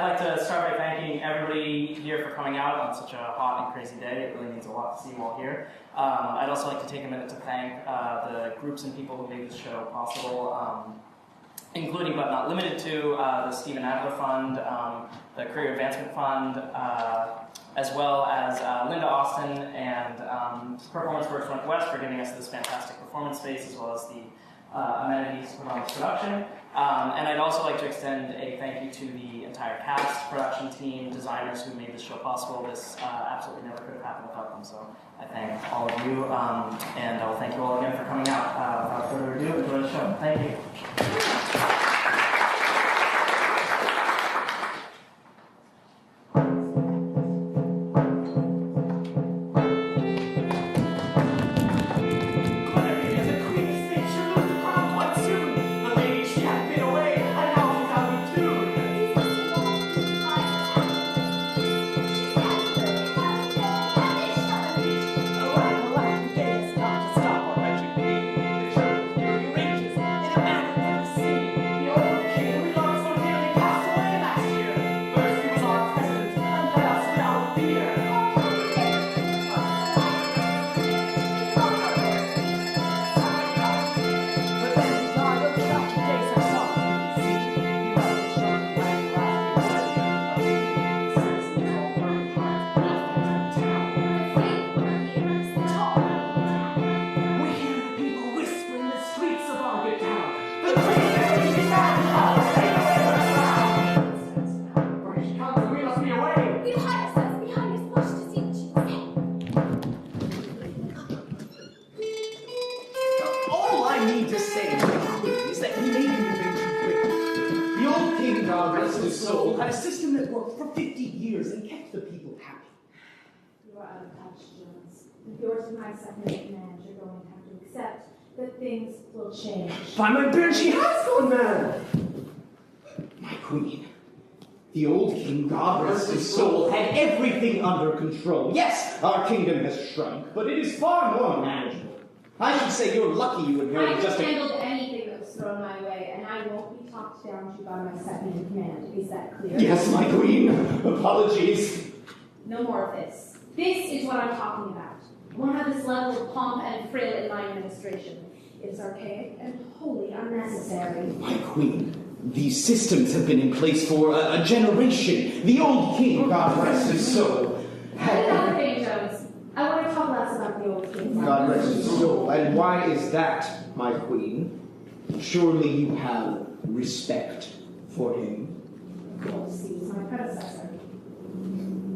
like to start by thanking everybody here for coming out on such a hot and crazy day. It really means a lot to see you all here. I'd also like to take a minute to thank the groups and people who made this show possible, including but not limited to the Stephen Adler Fund, the Career Advancement Fund, as well as Linda Austin and Performance Works Northwest for giving us this fantastic performance space, as well as the amenities to put on this production. And I'd also like to extend a thank you to the entire cast, production team, designers who made this show possible. This absolutely never could have happened without them, so I thank all of you, and I'll thank you all again for coming out. Without further ado, enjoy the show. Thank you. Things will change. By my beard, she has gone mad! My queen, the old king, God rest his soul, had everything under control. Yes, our kingdom has shrunk, but it is far more manageable. I should say you're lucky you inherited just I handled anything that was thrown my way, and I won't be talked down to by my second in command. Is that clear? Yes, my queen. Apologies. No more of this. This is what I'm talking about. I won't have this level of pomp and frill in my administration. It is archaic and wholly unnecessary. My queen, these systems have been in place for a generation. The old king, God rest his soul, had... Another thing, Jones. I want to talk less about the old king. God rest his soul. And why is that, my queen? Surely you have respect for him. Well, see, he's my predecessor.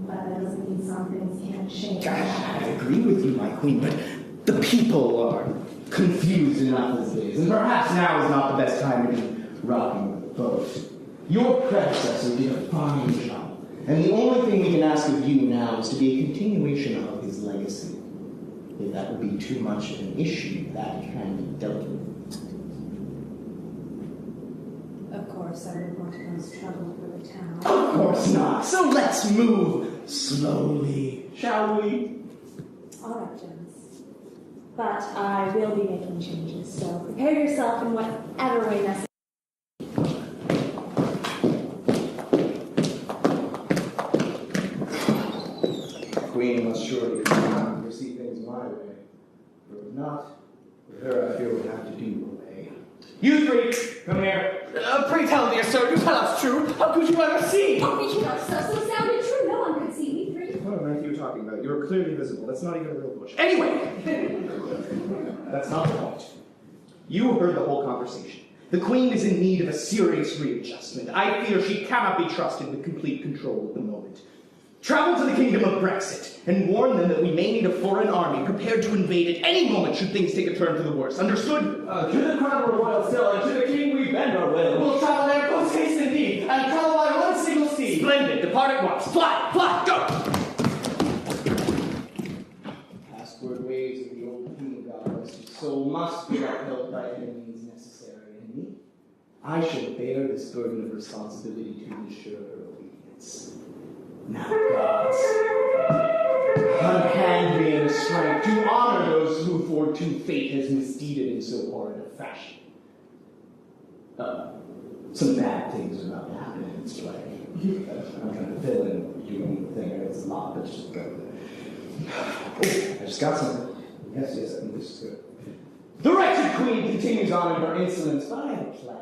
But that doesn't mean some things can't change. I agree with you, my queen, but the people are confused enough as it is, and perhaps now is not the best time to be rocking the boat. Your predecessor did a fine job, and the only thing we can ask of you now is to be a continuation of his legacy. If that would be too much of an issue, that can be dealt with. Of course, I don't want to cause trouble for the town. Of course not. So let's move slowly, shall we? All right, Jones. But I will be making changes, so prepare yourself in whatever way necessary. The Queen must surely come and see things my way. For if not, with her I fear we'll have to do away. You three, come here. Pray tell, dear sir, you tell us true. How could you ever see? Oh, you know, so sounded true. No one could see me three. What on earth are you talking about? You're clearly visible. That's not even a real bush. Anyway! That's not the point. You heard the whole conversation. The Queen is in need of a serious readjustment. I fear she cannot be trusted with complete control at the moment. Travel to the kingdom of Brexit and warn them that we may need a foreign army prepared to invade at any moment should things take a turn for the worse. Understood? To the crown we're royal still, and to the king we bend our will. We'll travel there post haste indeed, and travel by one single steed. Splendid. Depart at once. Fly! Fly! Go! Password ways of the old king, God rest his soul, must be upheld by any means necessary. And me, I shall bear this burden of responsibility to ensure her obedience. Now, gods, unhand me in the strength to honor those who fortune fate has misdeeded in so horrid a fashion. Some bad things are about to happen in its way. I'm trying to fill in human thing. It's a lot, but just go. Oh, I just got something. Yes, I think this is good. The wretched queen continues on in her insolence, but I have a plan.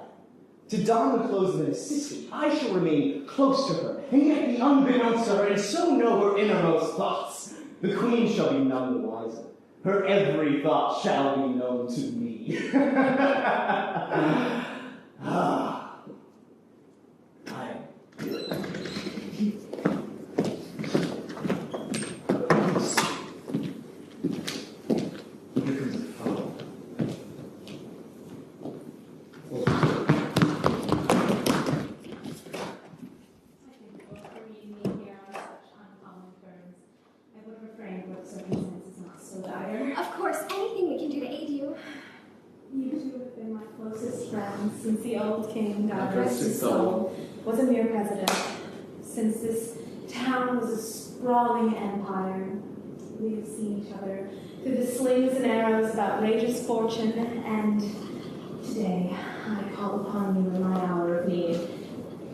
To don the clothes of an assistant, I shall remain close to her, and yet be unbeknownst to her, and so know her innermost thoughts. The queen shall be none the wiser. Her every thought shall be known to me. I feel it. Here comes the phone. Of course, anything we can do to aid you. You two have been my closest friends since the old king, God rest his soul, was a mere president. Since this town was a sprawling empire, we have seen each other through the slings and arrows of outrageous fortune, and today I call upon you in my hour of need,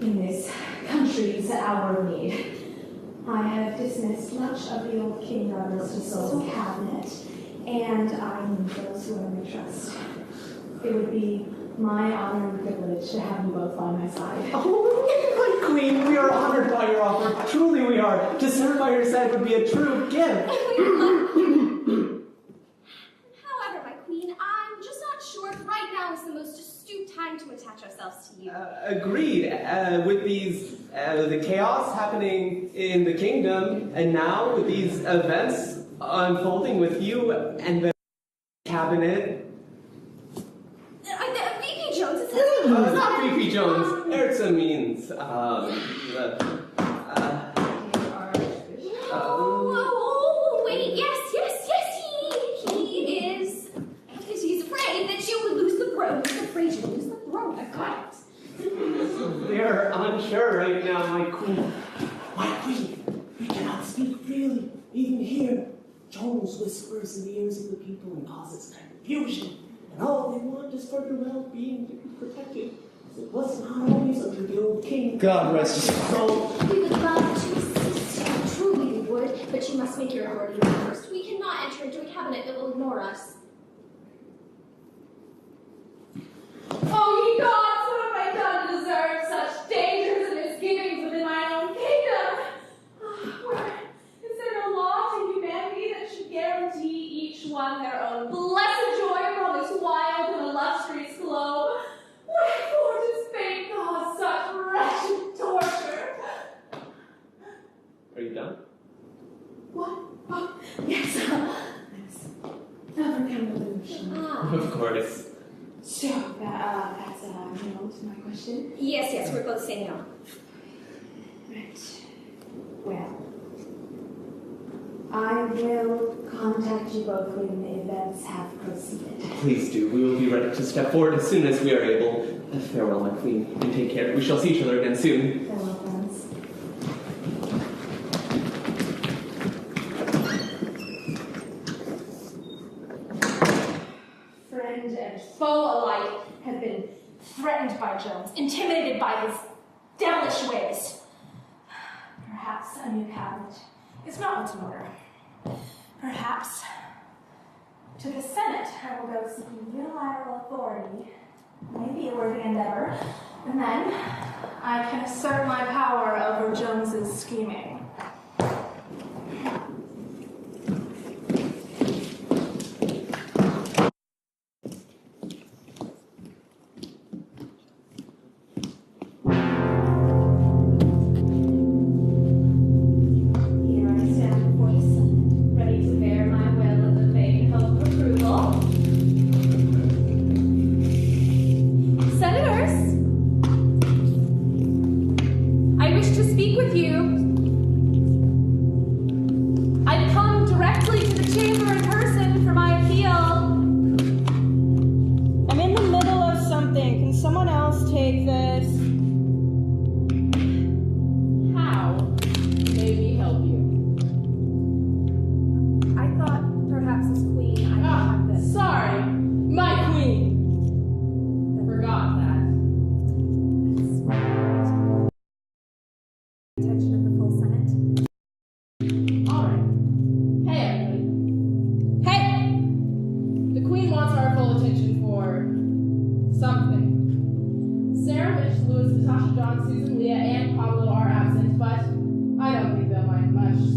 in this country's hour of need. I have dismissed much of the old king, God rest his soul, cabinet, and I need those who are my trust. It would be my honor and privilege to have you both by my side. Oh, my queen, we are honored by your offer. Truly we are. To serve by your side would be a true gift. However, my queen, I'm just not sure if right now is the most astute time to attach ourselves to you. Agreed. With these, the chaos happening in the kingdom, and now with these events unfolding with you and the cabinet. VP Jones, it's It's not VP Jones. Erza means, wait, yes, he is. He's afraid that you would lose the throne. He's afraid you would lose the throne. I've got it. We're unsure right now, my queen. My queen, we cannot speak freely, even here. Jones whispers in the ears of the people and causes confusion. And all they want is for their well-being to be protected. As it was not always under the old king. God rest his soul. We would love to assist you. Truly we would, but you must make your authority known first. We cannot enter into a cabinet that will ignore us. Oh, ye gods, what have I done to deserve such dangers and misgivings within my own kingdom? Where is there no law to humanity that should guarantee each one their own blessed joy upon this wild and illustrious globe? Wherefore does fate cause such wretched torture? Are you done? What? Oh, yes. Overcome illusion. Of course. So, that's no to my question. Yes, we're both saying no. Right. Well, I will contact you both when the events have proceeded. Please do. We will be ready to step forward as soon as we are able. Farewell, my queen, and take care. We shall see each other again soon. Farewell, friends. Friend and foe alike have been threatened by Jones, intimidated by his devilish ways. Perhaps a new cabinet is not what's in order. Perhaps to the Senate I will go seeking unilateral authority, maybe a worthy endeavor, and then I can assert my power over Jones's scheming.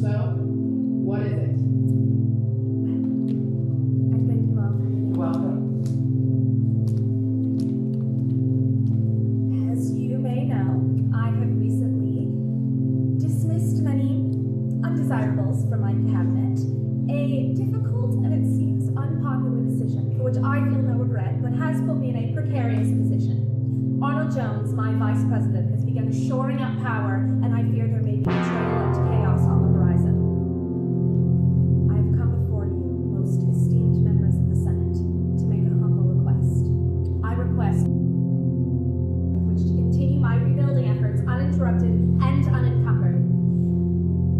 so. What is it? I thank you all. Welcome. As you may know, I have recently dismissed many undesirables from my cabinet. A difficult and it seems unpopular decision for which I feel no regret, but has put me in a precarious position. Arnold Jones, my vice president, has begun shoring up power, and I fear there may be betrayal and chaos on the horizon. I have come before you, most esteemed members of the Senate, to make a humble request. I request with which to continue my rebuilding efforts uninterrupted and unencumbered.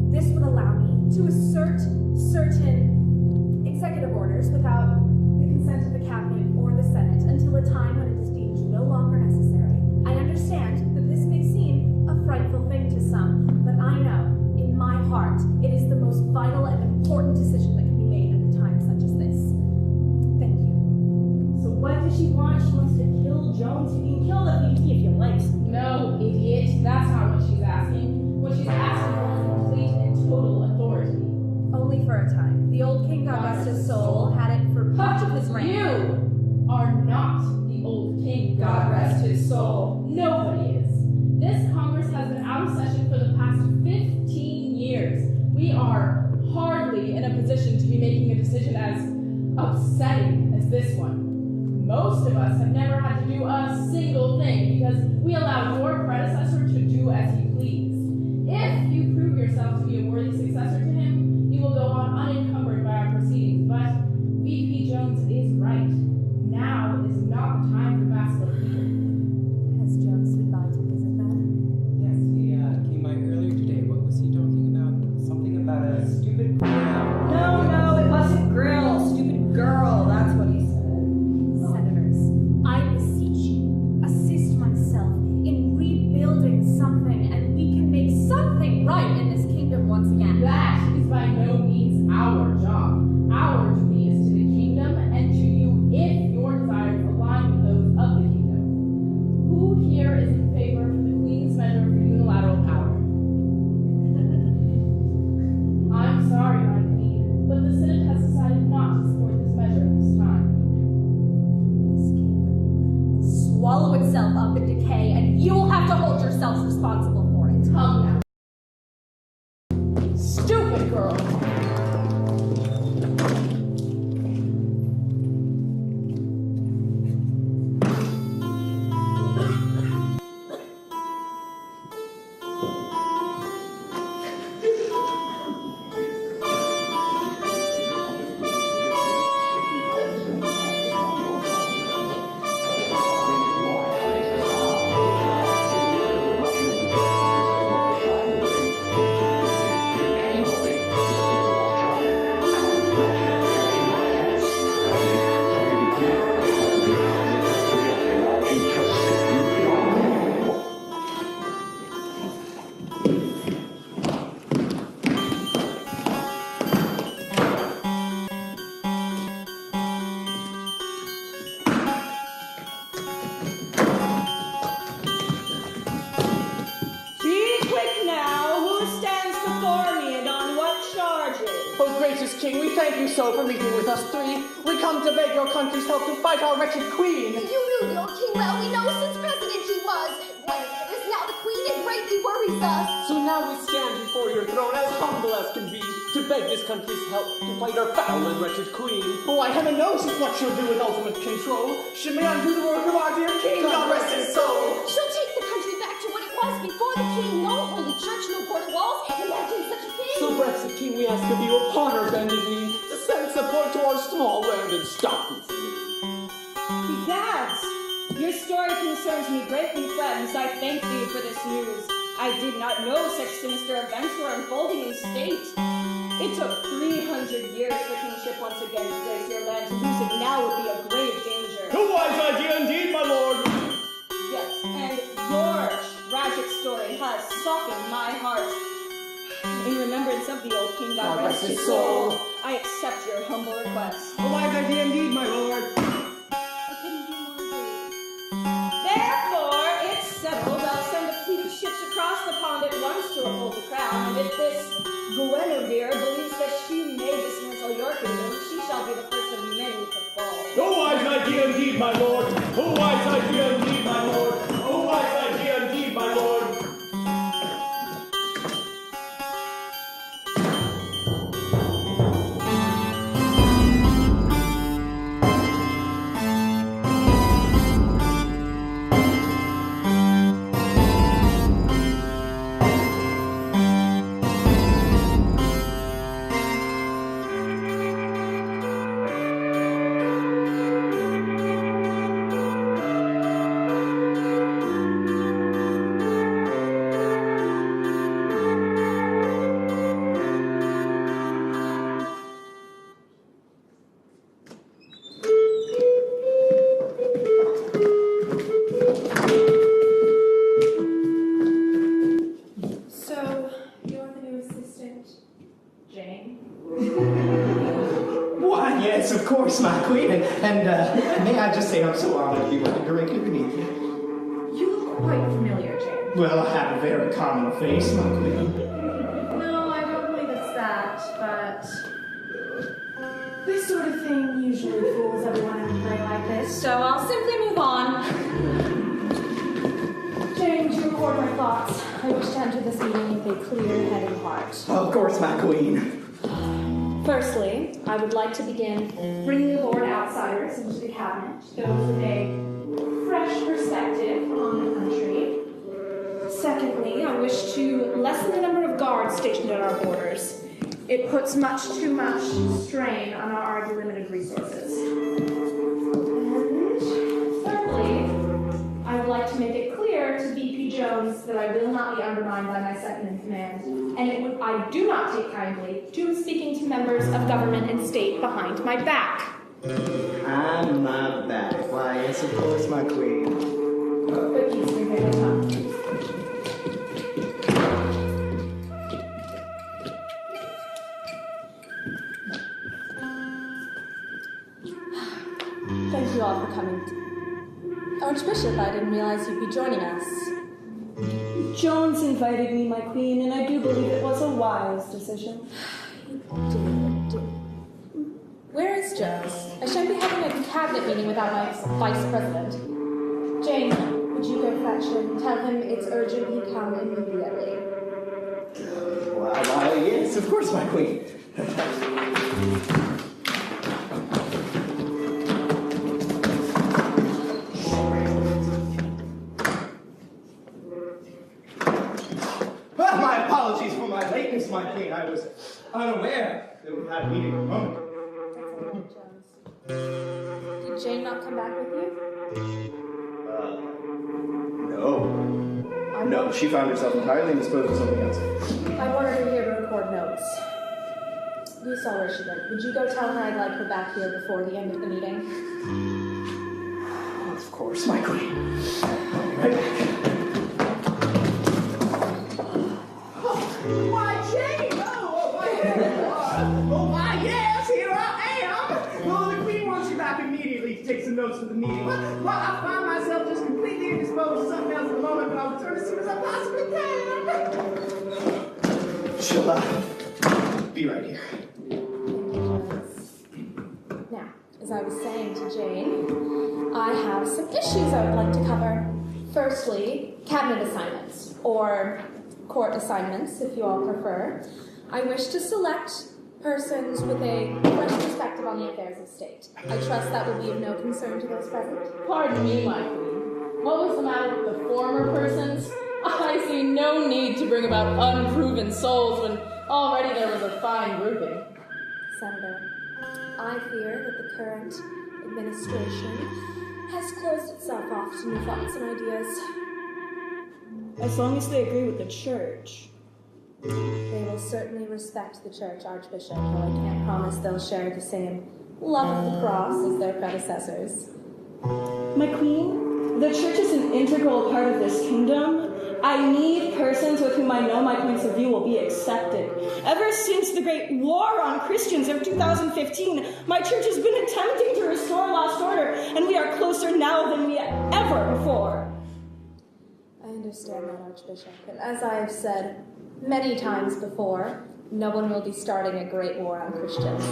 This would allow me to assert certain executive orders without the consent of the cabinet or the Senate until a time when it is deemed no longer necessary. I understand that this may seem a frightful thing to some, but I know, in my heart, it is the most vital and important decision that can be made at a time such as this. Thank you. So what does she want? She wants to kill Jones. You can kill the VP if you like. No, idiot. That's not what she's asking. What she's asking for is complete and total authority. Only for a time. The old king, God rest his soul, had it for much of his reign. You are not the old king, God rest his soul. Nobody is. This Congress has been out of session for the past 15 years. We are hardly in a position to be making a decision as upsetting as this one. Most of us have never had to do a single thing because we allowed your predecessor to do as he pleased. If you prove yourself to be a worthy successor to him, you will go on unencumbered by our proceedings. But VP Jones is right. Now is not the time for vacillating. Has Jones been by to visit them? Yes, he came by earlier today. What was he talking about? Something about a stupid grill. No, it wasn't grill. Stupid girl. That's what he said. Senators, I beseech you, assist myself in rebuilding something, and we can make something right in this kingdom once again. That is by no means our job. Our duty is to the kingdom and to you if your desires align with those of the kingdom. Who here is in favor for the Queen's measure for unilateral power? I'm sorry, my Queen, but the Senate has decided not to support this measure at this time. This kingdom will swallow itself up in decay, and you will have to hold yourselves responsible for it. Come now. Stupid girl! King, we thank you so for meeting with us three. We come to beg your country's help to fight our wretched queen. You knew the old king well. We know since president he was. When it is now the queen, it greatly worries us. So now we stand before your throne, as humble as can be, to beg this country's help to fight our foul and wretched queen. Oh, why, heaven knows what she'll do with ultimate control. She may undo the work of our dear king, God rest his soul. She'll take the country back to what it was before the king. No holy church, no border walls. Imagine such a thing. So, Brexit King, we ask of you upon our bended knee to send support to our small land and stop this. Begads! Your story concerns me greatly, friends. I thank thee for this news. I did not know such sinister events were unfolding in state. It took 300 years for kingship once again to grace your land. To lose it now would be a grave danger. A wise idea indeed, my lord. Yes, and your tragic story has softened my heart. In remembrance of the old king, God rest his soul, I accept your humble request. A wise idea indeed, my lord. I couldn't be more agreed. Therefore, it's settled. I'll send a fleet of ships across the pond at once to uphold the crown, and if this Guenevere believes that she may dismantle your kingdom. She shall be the first of many to fall. A wise idea indeed, my lord. A wise idea indeed, my lord. A wise idea indeed, my lord. So, you're the new assistant, Jane? Why, yes, of course, my queen. And may I just say I'm so honored to be working directly beneath you. You look quite familiar, Jane. Well, I have a very common face, my queen. No, I don't believe it's that, but this sort of thing usually fools everyone in a play like this, so I'll simply move on. Jane, to record my thoughts, I wish to enter this meeting with a clear head and heart. Of course, my queen. Firstly, I would like to begin bringing aboard outsiders into the cabinet, those with a fresh perspective on the country. Secondly, I wish to lessen the number of guards stationed at our borders. It puts much too much strain on our already limited resources. And thirdly, I would like to make it clear to VP Jones that I will not be undermined by my second in command, and I do not take kindly to speaking to members of government and state behind my back. I'm my back. Why, yes, of course, my queen. But please bring it up. Thank you all for coming. Archbishop, I didn't realize you'd be joining us. Jones invited me, my queen, and I do believe it was a wise decision. Where is Jones? I shan't be having a cabinet meeting without my vice president. Jane, would you go fetch him? Tell him it's urgent he come immediately. Why, yes, of course, my queen. Well, my apologies for my lateness, my queen. I was unaware that we had a meeting at the moment. Did Jane not come back with you? No. No, she found herself entirely indisposed with something else. I wanted her here to record notes. You saw where she went. Would you go tell her I'd like her back here before the end of the meeting? Of course, my queen. I'll be right back. Why, Jane! Oh, why, yes, here I am! Well, the queen wants you back immediately to take some notes for the meeting. Well, I find myself just completely indisposed to something else at the moment, but I'll return as soon as I possibly can. She'll, be right here. Now, as I was saying to Jane, I have some issues I would like to cover. Firstly, cabinet assignments, or court assignments, if you all prefer. I wish to select persons with a fresh perspective on the affairs of state. I trust that will be of no concern to those present. Pardon me, my queen. What was the matter with the former persons? I see no need to bring about unproven souls when already there was a fine grouping. Senator, I fear that the current administration has closed itself off to new thoughts and ideas. As long as they agree with the church. They will certainly respect the church, Archbishop, though I can't promise they'll share the same love of the cross as their predecessors. My queen, the church is an integral part of this kingdom. I need persons with whom I know my points of view will be accepted. Ever since the great war on Christians of 2015, my church has been attempting to restore lost order, and we are closer now than we ever before. I understand that, Archbishop, and as I have said many times before, No one will be starting a great war on Christians.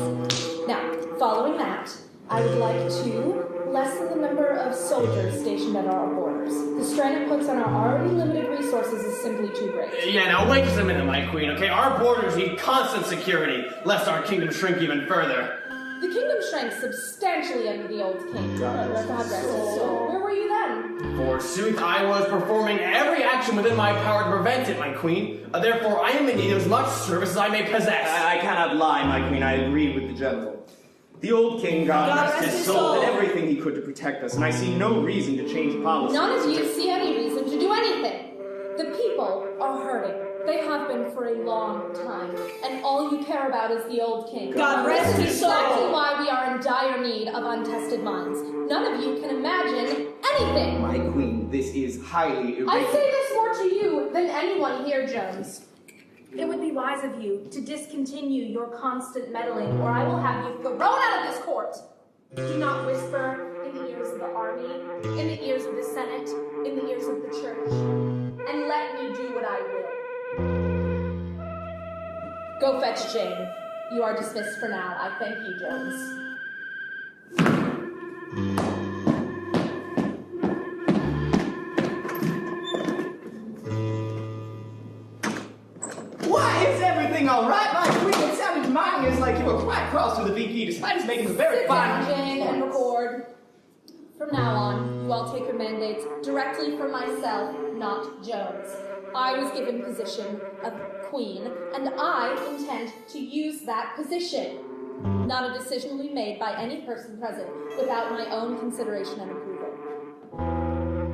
Now, following that, I would like to lessen the number of soldiers stationed at our borders. The strain it puts on our already limited resources is simply too great. Yeah, now wait just a minute, my queen, okay? Our borders need constant security, lest our kingdom shrink even further. The kingdom shrank substantially under the old king. God rest his soul. Where were you then? Forsooth, I was performing every action within my power to prevent it, my queen. Therefore, I am in need of as much service as I may possess. I cannot lie, my queen. I agree with the general. The old king, God rest his soul, did everything he could to protect us, and I see no reason to change policy. None of you see any reason to do anything. The people are hurting. They have been for a long time, and all you care about is the old king. God rest his soul. This is exactly why we are in dire need of untested minds. None of you can imagine anything. My queen, this is highly irregular. I say this more to you than anyone here, Jones. It would be wise of you to discontinue your constant meddling, or I will have you thrown out of this court. Do not whisper in the ears of the army, in the ears of the Senate, in the ears of the church, and let me do what I will. Go fetch Jane. You are dismissed for now. I thank you, Jones. Why, is everything all right, my queen? It sounded to my ears like you were quite cross with the VP, despite his making a very fine... Sit down, Jane, and record. From now on, you all take your mandates directly from myself, not Jones. I was given position of queen, and I intend to use that position. Not a decision will be made by any person present without my own consideration and approval.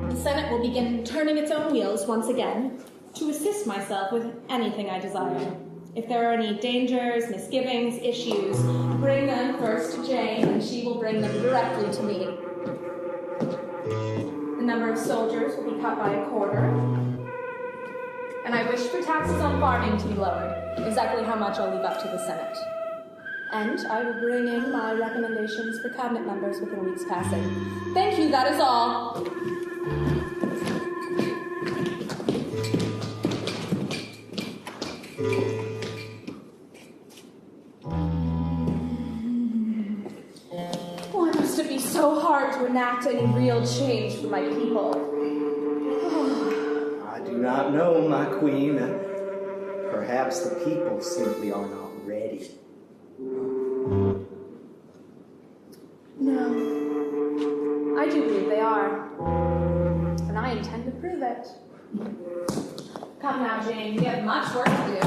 The Senate will begin turning its own wheels once again to assist myself with anything I desire. If there are any dangers, misgivings, issues, bring them first to Jane, and she will bring them directly to me. The number of soldiers will be cut by a quarter, and I wish for taxes on farming to be lowered. Exactly how much I'll leave up to the Senate. And I will bring in my recommendations for cabinet members within a week's passing. Thank you, that is all. Why must it be so hard to enact any real change for my people? I do not know, my queen. Perhaps the people simply are not ready. No, I do believe they are, and I intend to prove it. Come now, Jane, we have much work to do.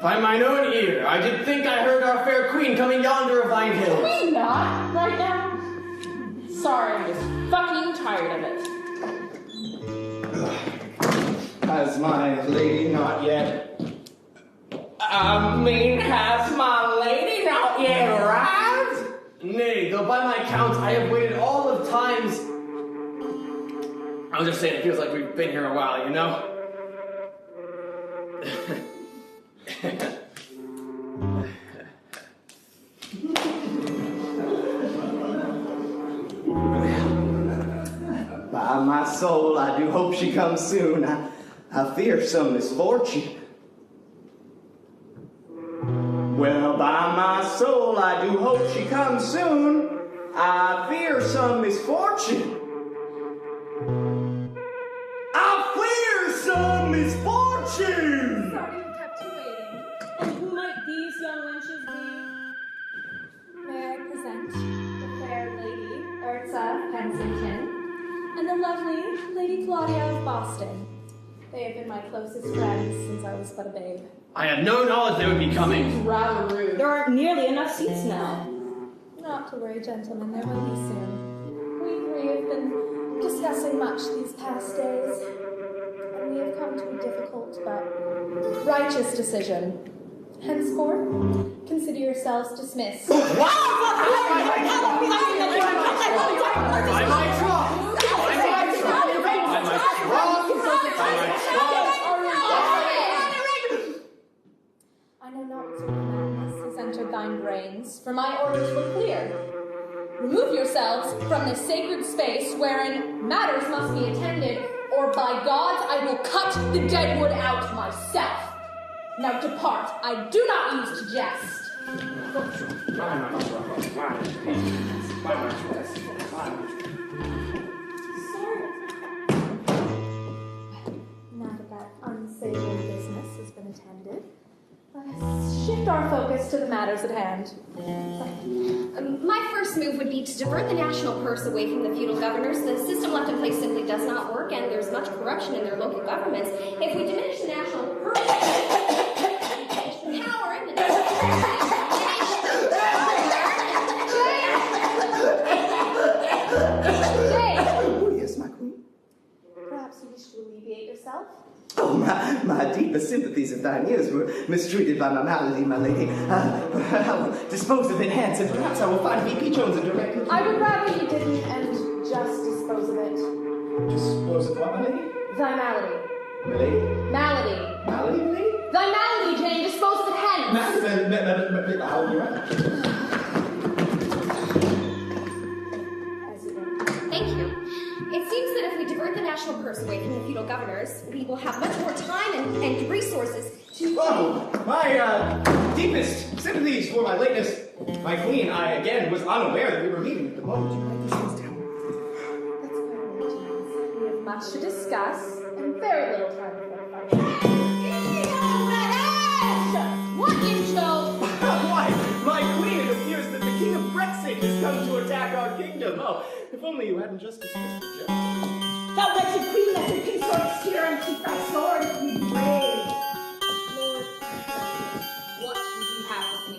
By mine own ear, I did think I heard our fair queen coming yonder of thine hills. We not right now. Sorry, I'm just fucking tired of it. Has my lady not yet? Has my lady not yet arrived? Nay, though by my count I have waited all of times. I was just saying, it feels like we've been here a while, you know? By my soul, I do hope she comes soon. I fear some misfortune. Well, by my soul, I do hope she comes soon. I fear some misfortune. I fear some misfortune! Sorry we kept you waiting. And who might these young wenches be? May I present the fair Lady Urza Kensington and the lovely Lady Claudia of Boston. They have been my closest friends since I was but a babe. I had no knowledge they would be coming. Seems rather rude. There aren't nearly enough seats now. Not to worry, gentlemen, there will be soon. We three have been discussing much these past days, and we have come to a difficult but righteous decision. Henceforth, consider yourselves dismissed. By my trust! for my orders were clear. Remove yourselves from this sacred space wherein matters must be attended, or by gods I will cut the dead wood out myself. Now depart. I do not use to jest. Now that unsavory business has been attended, let us shift our focus to the matters at hand. My first move would be to divert the national purse away from the feudal governors. The system left in place simply does not work, and there's much corruption in their local governments. If we diminish the national purse, power in the Oh, yes, my queen. Perhaps you wish to alleviate yourself? Oh, my deepest sympathies of thine ears were mistreated by my malady, my lady. I will dispose of it hence, and perhaps I will find V.P. Jones and direct it. I would rather you didn't and just dispose of it. Dispose of what, my lady? Thy malady. My lady? Malady. Malady, my lady? Thy malady, Jane. Dispose of it hence. How will you write? Thank you. It seems that if we divert the national purse away from the feudal governors, we will have much more time and resources to... Oh, my deepest sympathies for my lateness. My queen, I again was unaware that we were meeting at the moment. That's quite right, James. We have much to discuss and very little time for fighting. What intro? Why, my queen, it appears that the king of Brexit has come to attack our kingdom. Oh, if only you hadn't just dismissed the joke. Thou wretched queen, let your consorts hear and keep thy sword and be brave. Lord, what would you have with me?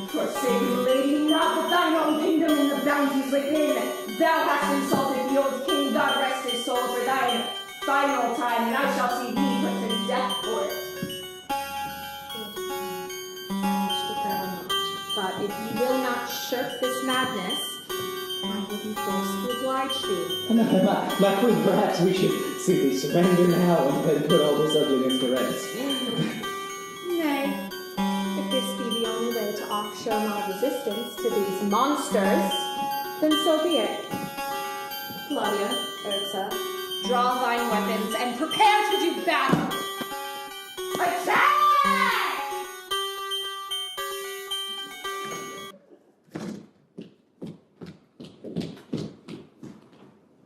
Forsake, lady, not with thine own kingdom and the bounties within. Thou hast insulted the old king, God rest his soul, for thine final time, and I shall see thee put to death for it. But if you will not shirk this madness, I will be forced to oblige thee. My queen, perhaps we should simply surrender now and then put all this ugliness to rest. Nay, if this be the only way to show my resistance to these monsters, then so be it. Claudia, Ursa, draw thine weapons and prepare to do battle. Attack!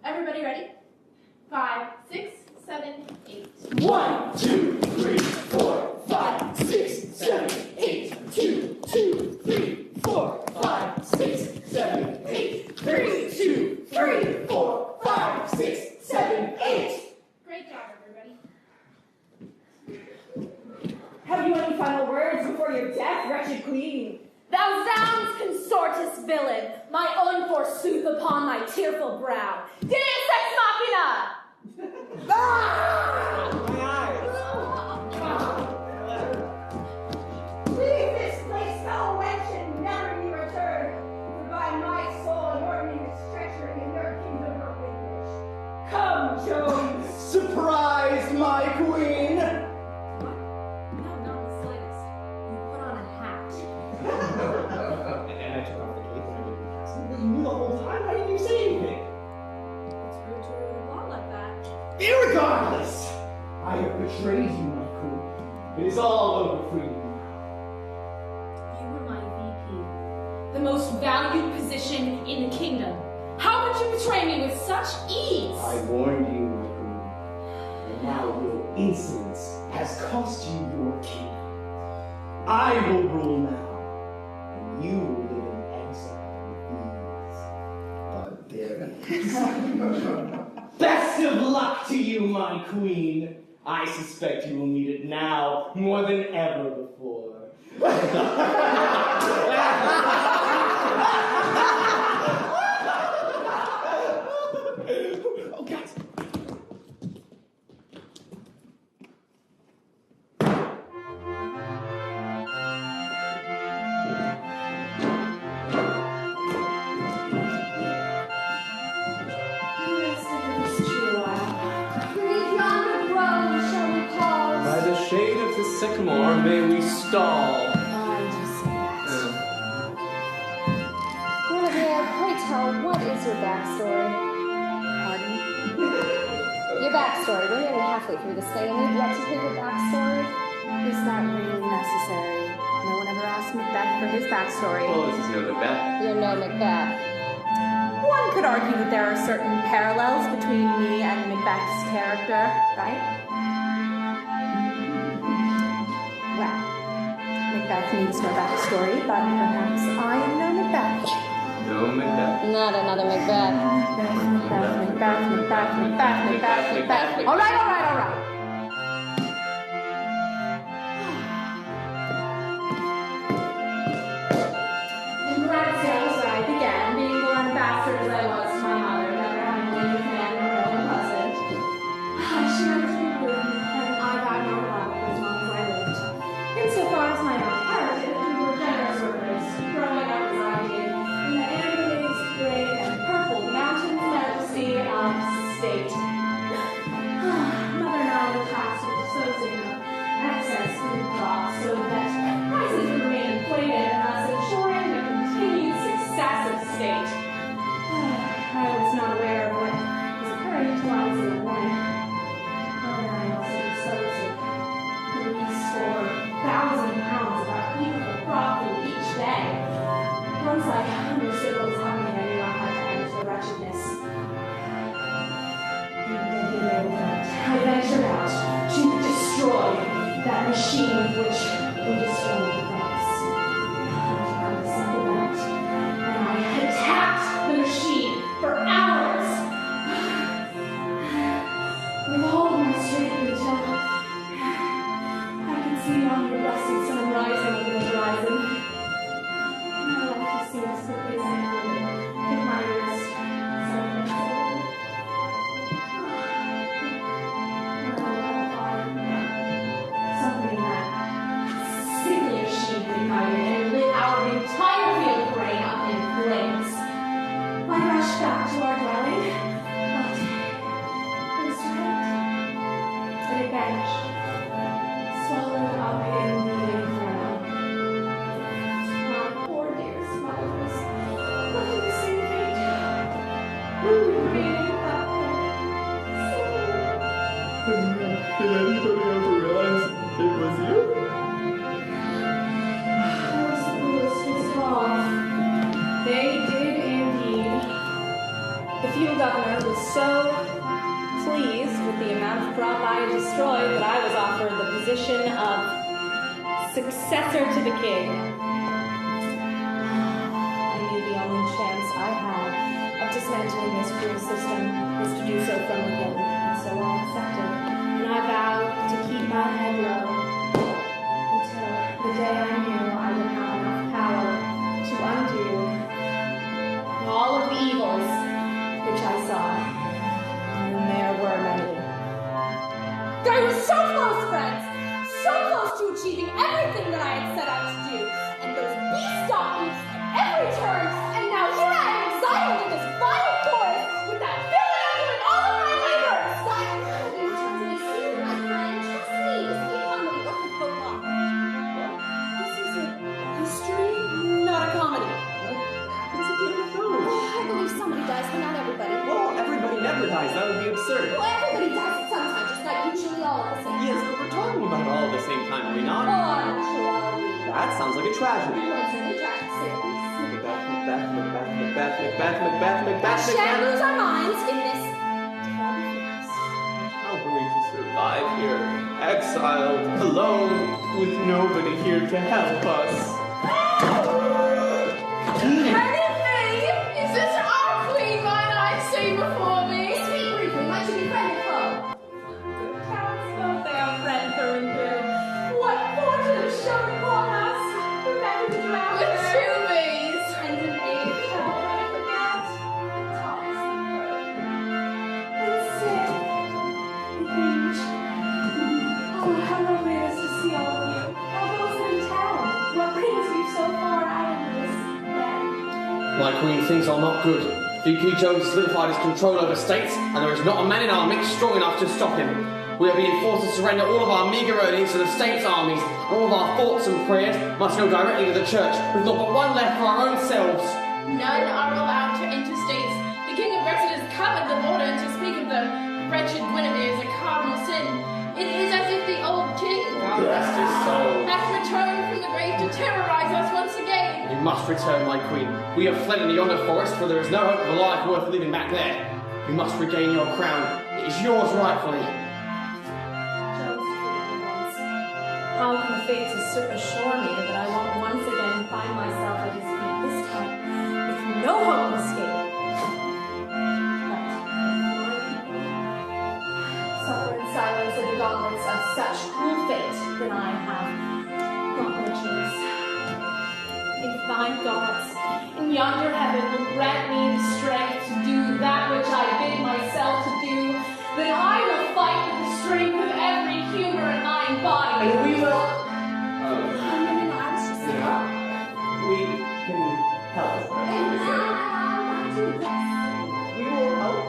Everybody ready? 5, 6, 7, 8. 1, 2, 3, 4, 5, 6, 7, 8. 2, 2, 3, 4, 5, 6, 7, 8. 3, 2, 3, 4, 5, 6, 7, 8. Great job, everybody. Have you any final words before your death, wretched queen? Thou zounds, consortus villain, my own forsooth upon my tearful brow. Deus ex machina! Leave this place, foul wench, and never ye return. For by my soul, your name is treachery, and your kingdom relinquished. Come, Jones. Surprised, my queen! No, not the slightest. You put on a hat. And I took off the cape and I didn't pass it. You knew the whole time? Why didn't you say anything? It's rude to ruin a plot like that. Irregardless! I have betrayed you, my queen. It is all over for you now. You were my VP, the most valued position in the kingdom. How could you betray me with such ease? I warned you, my queen. And now your insolence has cost you your kingdom. I will rule now, and you will live in exile with these barbarians. Best of luck to you, my queen. I suspect you will need it now more than ever before. Oh, guys. By the shade of the sycamore may we stall. I just say that. halfway through this thing and we've yet to hear your backstory. Is that really necessary? No one ever asked Macbeth for his backstory. Well, this is no Macbeth. You're no Macbeth. One could argue that there are certain parallels between me and Macbeth's character, right? Well, Macbeth needs no backstory, but perhaps I am no Macbeth. No Macbeth. Not another Macbeth. Macbeth. All right. In Grazio's I began, being born bastard as I was to my mother, never having lived with man or no cousin. She raised me blue, and I got no love for as long as I lived. Insofar as my own heritage, we were generous workers, growing up as I did, in the amber-leaves, gray, and purple mountains majesty of state. Mother and I were tasked with disposing of excess food crops so that prices would remain inflated and thus ensuring the continued success of state. I was not aware of what was occurring until I was in the morning. Mother and I also disposed of 3,000 pounds of our beautiful crop food each day. Once I understood what was happening, I knew I had to end the wretchedness. I ventured out to destroy that machine with which we destroyed the crops. I assembled that, and I attacked the machine for hours. With all of my strength until I could see yonder blessed sun rising over the horizon. And I left to see as quickly as I could, with my wrist something that sickly machine ignited and lit our entire field of grain up in flames. I rushed back to our dwelling, but instrument, and it vanished, swallowed up in the inferno. My poor dearest mother was left in the same fate. Breathing that Did anybody ever realize it was you? They did indeed. The field governor was so pleased with the amount of crop I had destroyed that I was offered the position of successor to the king. I knew the only chance I had of dismantling this cruel system was to do so from within, and so I accepted. And I vowed to keep my head low until the day I knew I would have enough power to undo all of the evils which I saw. And there were many. I was so close, friends! So close to achieving everything that I had set out to do. And those beasts stopped me at every turn. And now here I am exiled in this vile forest with that villain doing all of my labor! This is a history, not a comedy. Happens at the end of those. Oh, I believe somebody dies, but not everybody. Well, everybody never dies. That would be absurd. Well, everybody dies at some time, just not usually all at the same time. Yes, but we're talking about it all at the same time, are we not? Oh, I'm sure I'll be. That sounds like a tragedy. Well, it's really tragic, say the least. Macbeth. We shan't lose our minds in this darkness. How are we to survive here? Exiled, alone, with nobody here to help us. Anything? Is this our queen, mine I say before me? Speak briefly, might you be friend and foe? Good counts, both they are friend through and through. What fortune is shown upon us? Who can be drowned? With two bees. And an age How can I forget? and sick. Huge. Oh, how lovely it is to see all of you. How goes it in town? What brings you so far out into this land? My queen, things are not good. VP Jones has solidified his control over states, and there is not a man in our midst strong enough to stop him. We are being forced to surrender all of our meagre earnings to the state's armies, and all of our thoughts and prayers must go directly to the church, with not but one left for our own selves. None are allowed to enter states. The king of Brexit has covered the border, and to speak of the wretched Guenevere is a cardinal sin. must return, my queen. We have fled into yonder forest, for there is no hope of a life worth living back there. You must regain your crown. It is yours rightfully. How can the fates assure me that I won't once again find myself at his feet, this time with no hope of escape? Suffer in silence at the gauntlets of such cruel fate, then I have not my choice. If thine gods in yonder heaven will grant me the strength to do that which I bid myself to do, then I will fight with the strength of every humor in my body. And we will. We can help. We will help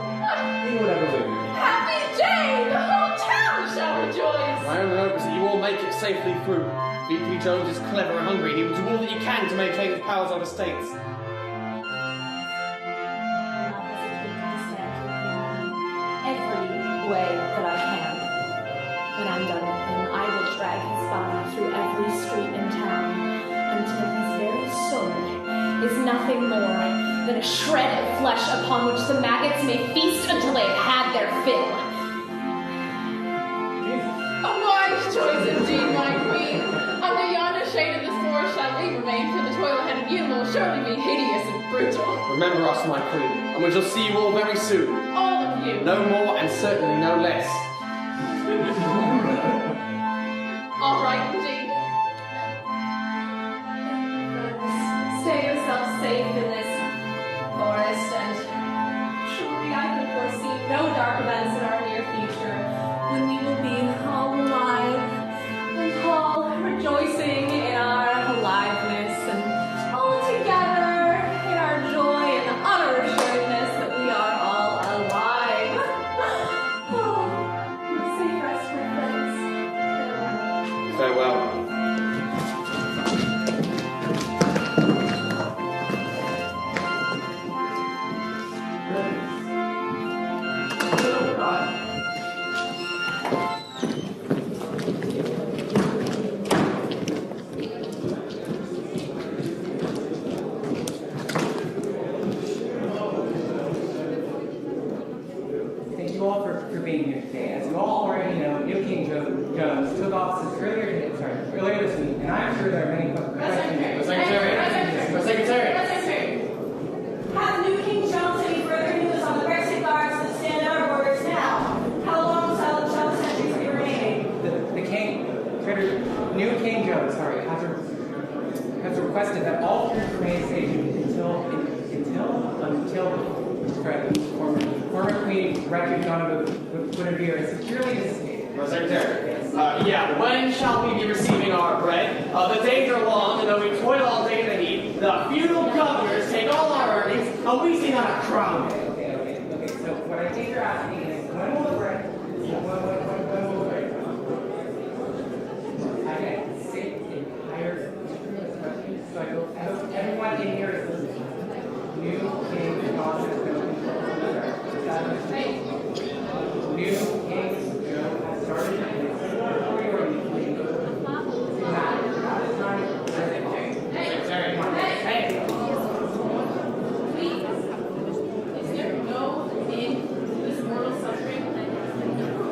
in whatever way we can. Happy Jane! The whole town shall rejoice! My only hope is that you all make it safely through. VP Jones is clever and hungry, and he will do all that he can to maintain his powers over states. Every way that I can. When I'm done with him, I will drag his body through every street in town until his very soul is nothing more than a shred of flesh upon which the maggots may feast until they have had their fill. A wise choice indeed, my queen. Under yonder shade of this forest shall we remain, for the toil ahead of you will surely be hideous and brutal. Remember us, my queen, and we shall see you all very soon. All of you. No more and certainly no less. All right, indeed. Stay yourself safe in this forest, and truly I can foresee no dark events in our near future when we will be all alive and all rejoicing in our aliveness and all together in our joy and utter assuredness that we are all alive. Oh, safe rest, my friends. Farewell. Thank you all for being here today. As you all already know, new King Jones took office earlier this week, and I'm sure there are many questions. Secretary. Have New King Jones any further news on the Brexit guards that stand at our borders now? How long shall the sentries be remaining? New King Jones, has requested that all troops remain stationed until former Queen Jake Gonnella Guenevere is securely escaped. Secretary. When shall we be receiving our bread? The days are long, and though we toil all day in the heat, the feudal governors take all our earnings, and we see not a crown. Okay. So what I think you're asking is, when will the bread? When will the bread come? I get sick and tired of this question, so I hope everyone in here is listening. New King Jones has been New King Jones has started. Is there no end to this mortal suffering?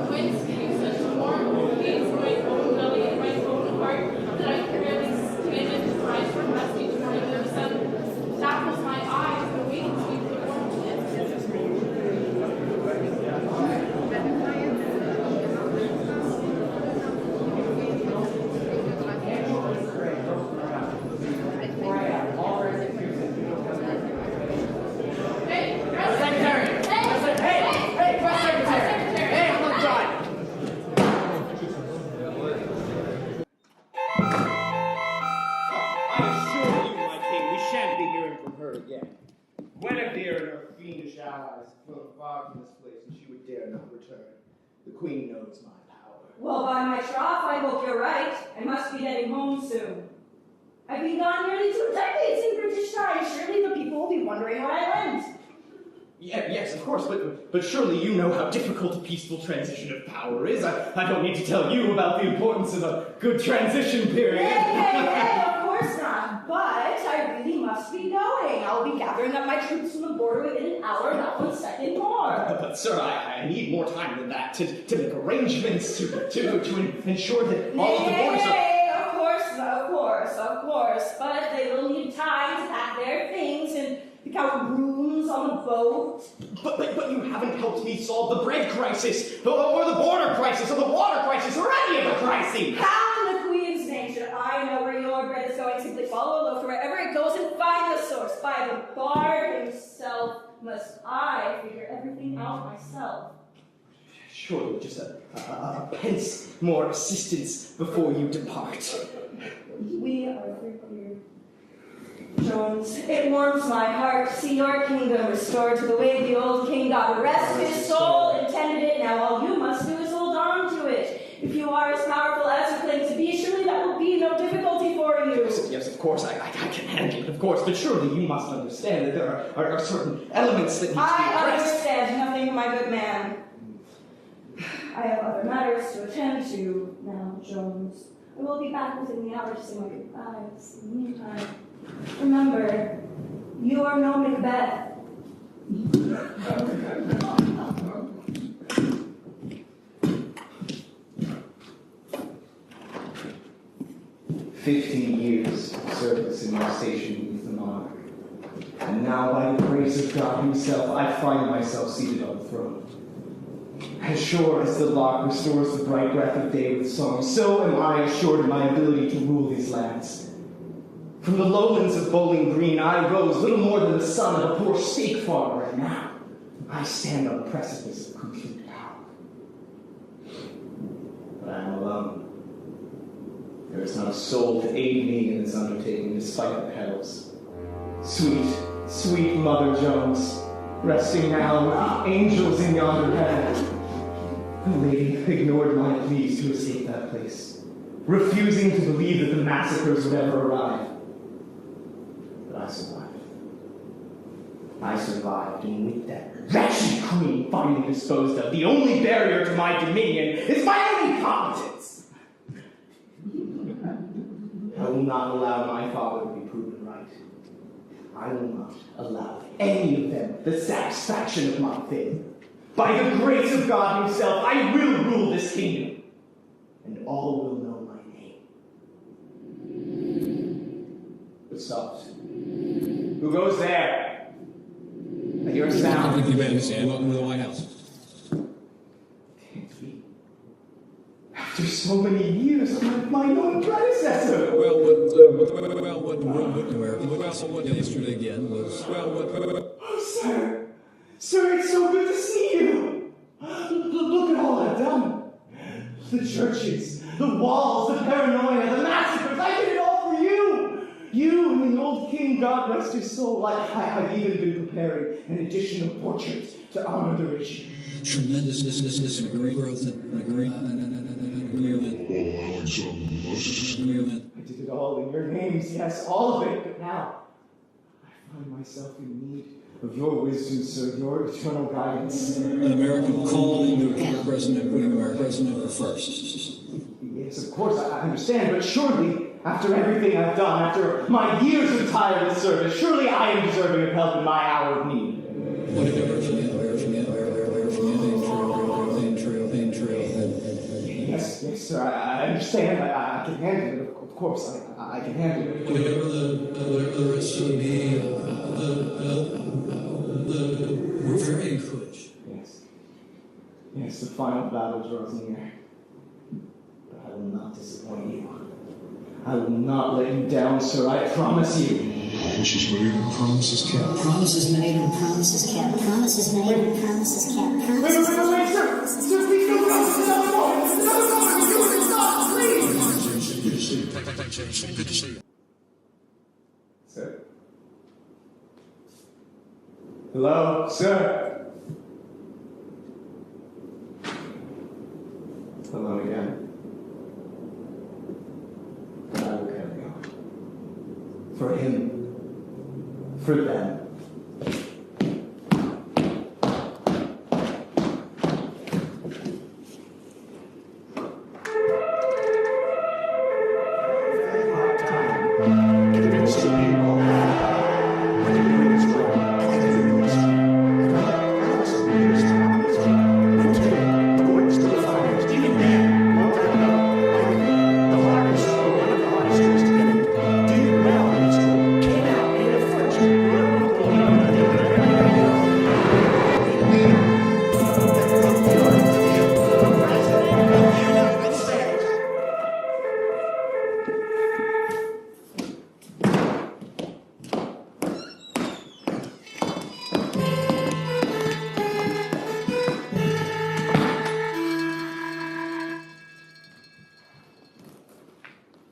Whence came such warm pains from my own belly and my own heart that I can barely stand and rise from resting to morning the sun dapples my eyes and awakens me with the warmth. Guenevere and her fiendish allies have flown far from this place, and she would dare not return. The Queen knows my power. Well, by my troth, I hope you're right. I must be heading home soon. I've been gone nearly 2 decades in British time. Surely the people will be wondering where I went. Yes, of course, but surely you know how difficult a peaceful transition of power is. I don't need to tell you about the importance of a good transition period. Hey, of course course not. But I really must be going. I'll be gathering up my troops from the border within an hour, not 1 second more. But sir, I need more time than that to make arrangements to ensure that all of the borders are... Of course. But they will need time to pack their things and pick out rooms on the boat. But you haven't helped me solve the bread crisis, or the border crisis, or the water crisis, or any of the crises! How in the Queen's name should I know where your bread is going? Simply follow a loaf to wherever it goes and find the source. By the bard himself must I figure everything out myself. Surely just a pence more assistance before you depart. We are here. Jones, it warms my heart to see your kingdom restored to the way the old king, God rest his soul, intended it. Now all you must do is hold on to it. If you are as powerful as you claim to be, surely that will be no difficulty for you. Yes, of course, I can handle it, of course, but surely you must understand that there are certain elements that need to be addressed. I understand nothing, my good man. I have other matters to attend to now, Jones. I will be back within the hour to say my goodbyes. In the meantime, remember, you are no Macbeth. 15 years of service in my station with the monarch. And now, by the grace of God himself, I find myself seated on the throne. As sure as the lark restores the bright breath of day with song, so am I assured of my ability to rule these lands. From the lowlands of Bowling Green, I rose little more than the son of a poor steak farmer, and now I stand on the precipice of complete power. But I am alone. There is not a soul to aid me in this undertaking, despite the perils. Sweet, sweet Mother Jones, resting now with the angels in yonder heaven. The lady ignored my pleas to escape that place, refusing to believe that the massacres would ever arrive. But I survived. I survived, and with that wretched queen finally disposed of, the only barrier to my dominion is my own incompetence. I will not allow my father to be proven right. I will not allow any of them the satisfaction of my faith. By the grace of God himself, I will rule this kingdom, and all will know my name. But stop. Who goes there? I hear a sound. Thank you, man. Welcome to the White House. Can't be. After so many years of my own predecessor. Well, what yesterday again was, Oh, Sir, it's so good to see you. Look at all I've done. The churches, the walls, the paranoia, the massacres. I did it all for you. You and the old king, God rest his soul. I've even been preparing an edition of portraits to honor the rich. tremendous growth and agreement. I did it all in your names, yes, all of it. But now, I find myself in need of your wisdom, sir, your eternal guidance. An American calling to President Guenevere, President first. Yes, of course, I understand, but surely, after everything I've done, after my years of tireless service, surely I am deserving of help in my hour of need. Yes, sir, I understand. I can handle it, of course, I can handle it. Whatever the rest of me, we're very encouraged. Yes, the final battle draws near. But I will not disappoint you. I will not let you down, sir, I promise you. Promises made and promises kept. Promises made and promises kept. Promises made and promises kept. Wait, sir! Sir, please don't promise another moment! Another moment! You can stop, please! Good to see you. Good to see you. Sir? Hello, sir? Hello again. But I will carry on. For him. For them.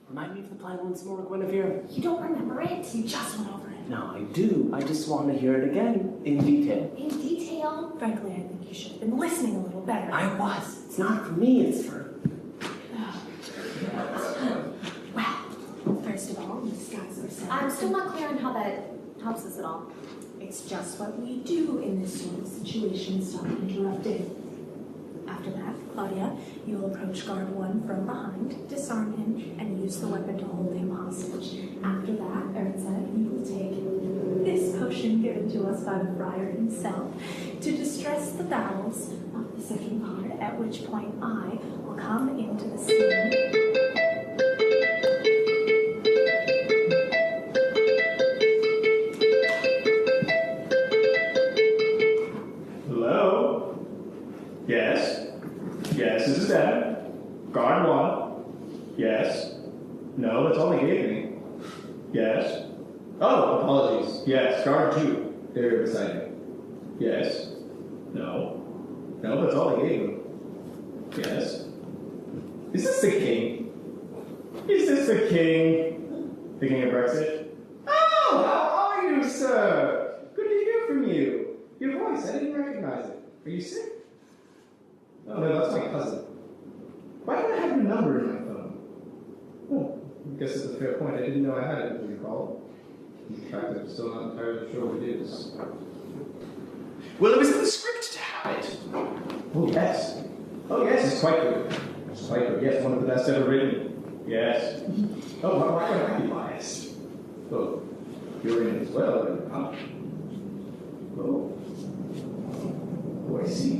Remind me of the plan once more, Guenevere. You don't remember it? You just went over it. No, I do. I just want to hear it again, in detail. In detail? Frankly, I think you should have been listening a little better. I was. It's not for me, it's for... Well, first of all, disguise ourselves. I'm still not clear on how that helps us at all. It's just what we do in this sort of situation. Stop interrupting. After that, Claudia, you will approach guard 1 from behind, disarm him, and use the weapon to hold him hostage. After that, Ernza, you will take this potion given to us by the friar himself to distress the bowels of the second guard, at which point I will come into the scene. Hello? Yes? Yes, this is Dad. Guard 1. Yes. No, that's all they gave me. Yes. Oh, apologies. Yes, guard 2. They're beside me. Yes. No. No, that's all they gave me. Yes. Is this the king? Is this the king? The king of Brexit? Oh, how are you, sir? Good to hear from you. Your voice, I didn't recognize it. Are you sick? Oh, no, that's my cousin. Why do I have your number in my phone? Oh, I guess it's a fair point. I didn't know I had it when you called. In fact, I'm still not entirely sure what it is. Well, it was in the script to have it. Oh, yes. Oh, yes, it's quite good. It's quite good. Yes, one of the best ever written. Yes. Oh, why would I be biased? Oh, you're in it as well, are you not? Oh. Oh, I see.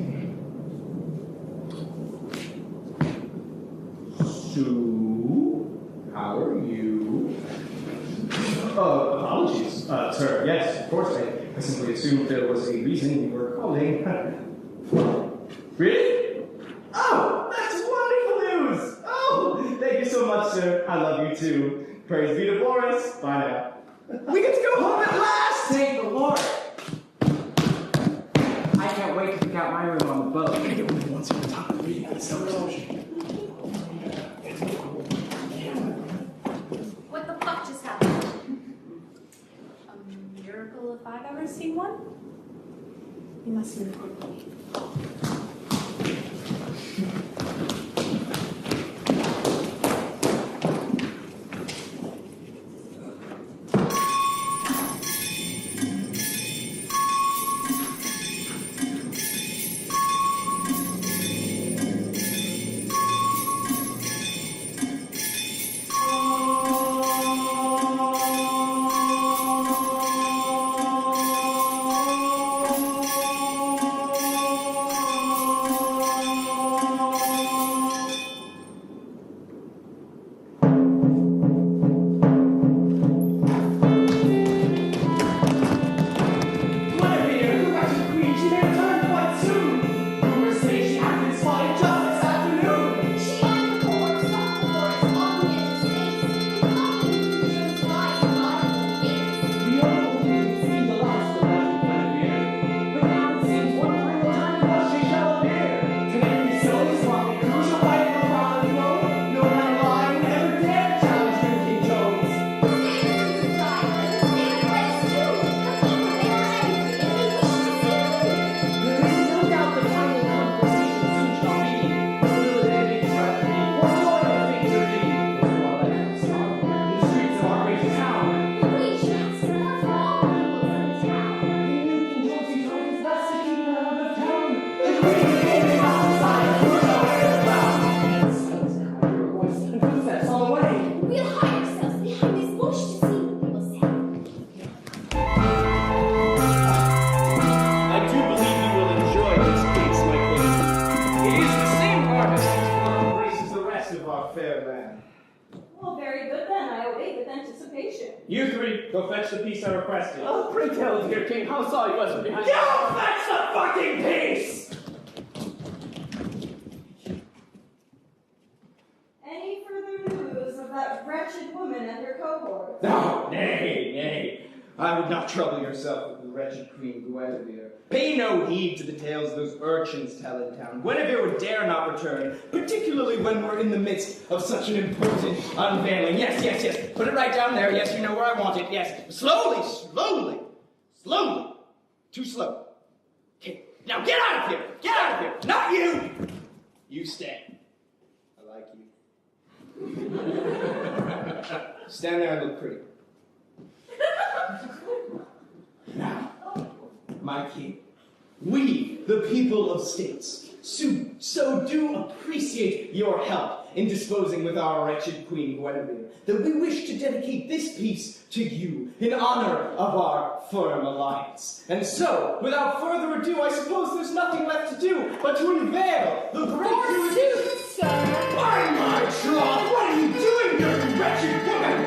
So, how are you? Apologies, sir. Yes, of course. I simply assumed there was a reason you were calling. Really? Oh, that's wonderful news! Oh, thank you so much, sir. I love you too. Praise be to Boris. Bye now. We get to go home at last! Thank the Lord! I can't wait to pick out my room on the boat. I get one once at a time. Reading out celebration. What the fuck just happened? A miracle if I've ever seen one. You must move quickly. madam. Well, very good then. I await with anticipation. You three, go fetch the piece I requested. Oh, pray tell, dear king, how saw you us behind you? Go fetch the fucking piece! Any further news of that wretched woman and her cohort? No, nay. I would not trouble yourself with the wretched Queen Guenevere. Pay no heed to the tales those urchins tell in town. Guenevere would dare not return, particularly when we're in the midst of such an important unveiling. Yes. Put it right down there. Yes, you know where I want it. Yes. Slowly. Too slow. Okay, now get out of here. Not you. You stay. I like you. Stand there and look pretty. Now, my king, we, the people of states, so do appreciate your help in disposing with our wretched Queen Guenevere, that we wish to dedicate this piece to you in honor of our firm alliance. And so, without further ado, I suppose there's nothing left to do but to unveil the great Forsooth, sir! By my troth, what are you doing here, you wretched woman?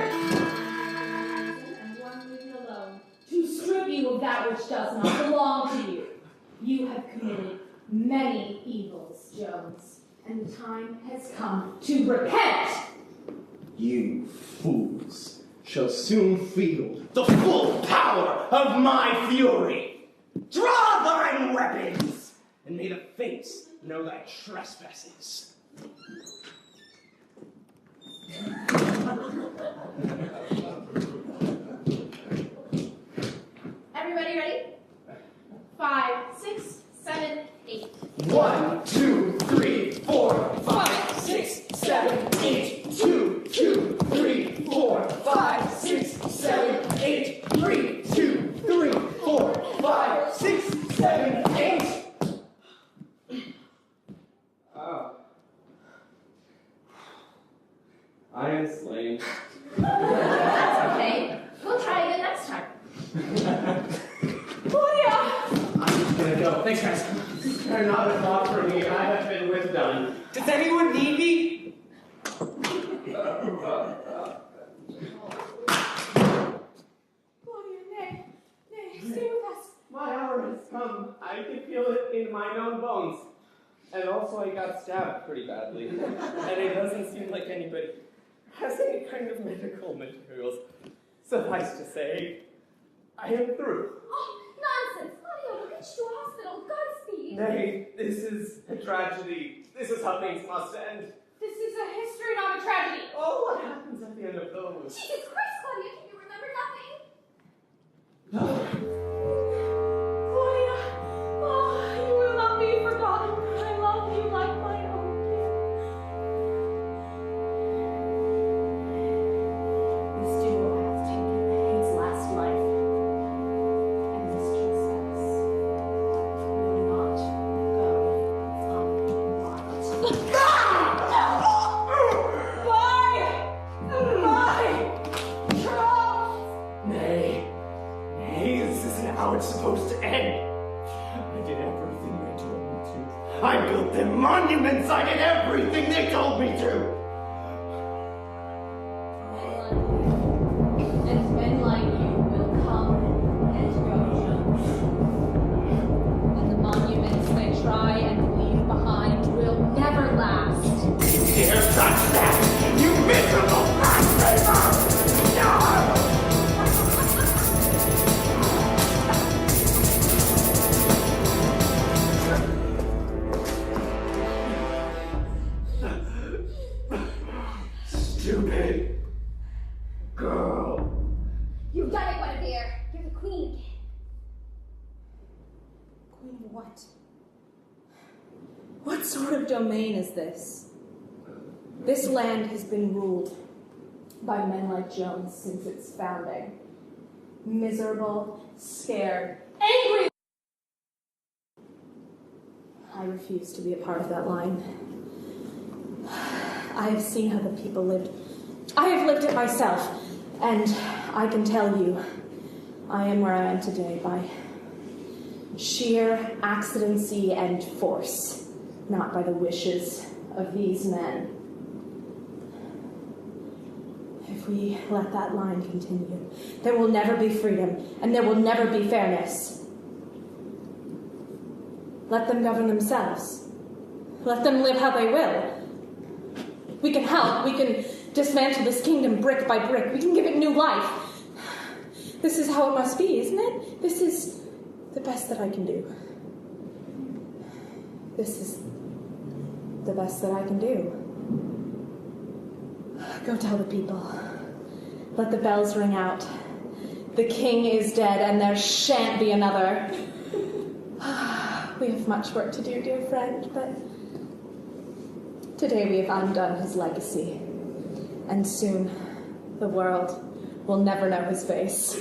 And one leave you alone, to strip you of that which does not belong to you. You have committed many evils, Jones, and the time has come to repent. You fools shall soon feel the full power of my fury. Draw thine weapons, and may the fates know thy trespasses. Everybody ready? 5, 6, 7, 8. 1, 2, 3, 4, 5, 6, 7, 8. 2, 2, 3, 4, 5, 6, 7, 8. 3, 2, 3, 4, 5, 6, 7, 8. I am slain. That's okay. We'll try again next time. I'm just gonna go. Thanks, guys. They're not a thought for me. I have been with done. Does anyone need me? Claudia, nay, stay with us. My hour has come. I can feel it in my own bones. And also I got stabbed pretty badly. And it doesn't seem like anybody has any kind of medical materials. Suffice to say, I am through. Oh, nonsense. Claudia, we'll get you to a hospital. Godspeed. Nay, this is a tragedy. This is how things must end. This is a history, not a tragedy. Oh, what happens at the end of those? Jesus Christ, Claudia, can you remember nothing? Claudia, oh, you will not be forgotten. I love you like my own kid. This duo has taken his last life. And this trespass will not go unmarked. Nay, this isn't how it's supposed to end. I did everything they told me to. I built them monuments. I did everything they told me to. And men like you will come and go, Jones. And the monuments they try and leave behind will never last. Dare touch that, you miserable blasphemer! No! Stupid girl. You've done it, Guenevere. You're the queen again. Queen what? What sort of domain is this? This land has been ruled by men like Jones since its founding. Miserable, scared, angry. I refuse to be a part of that line. I have seen how the people lived. I have lived it myself, and I can tell you, I am where I am today by sheer accidency and force, not by the wishes of these men. If we let that line continue, there will never be freedom, and there will never be fairness. Let them govern themselves. Let them live how they will. We can help. We can dismantle this kingdom brick by brick. We can give it new life. This is how it must be, isn't it? This is the best that I can do. This is the best that I can do. Go tell the people. Let the bells ring out. The king is dead, and there shan't be another. We have much work to do, dear friend, but today we have undone his legacy, and soon the world will never know his face.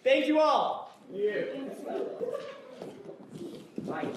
Thank you all. Yeah. Bye.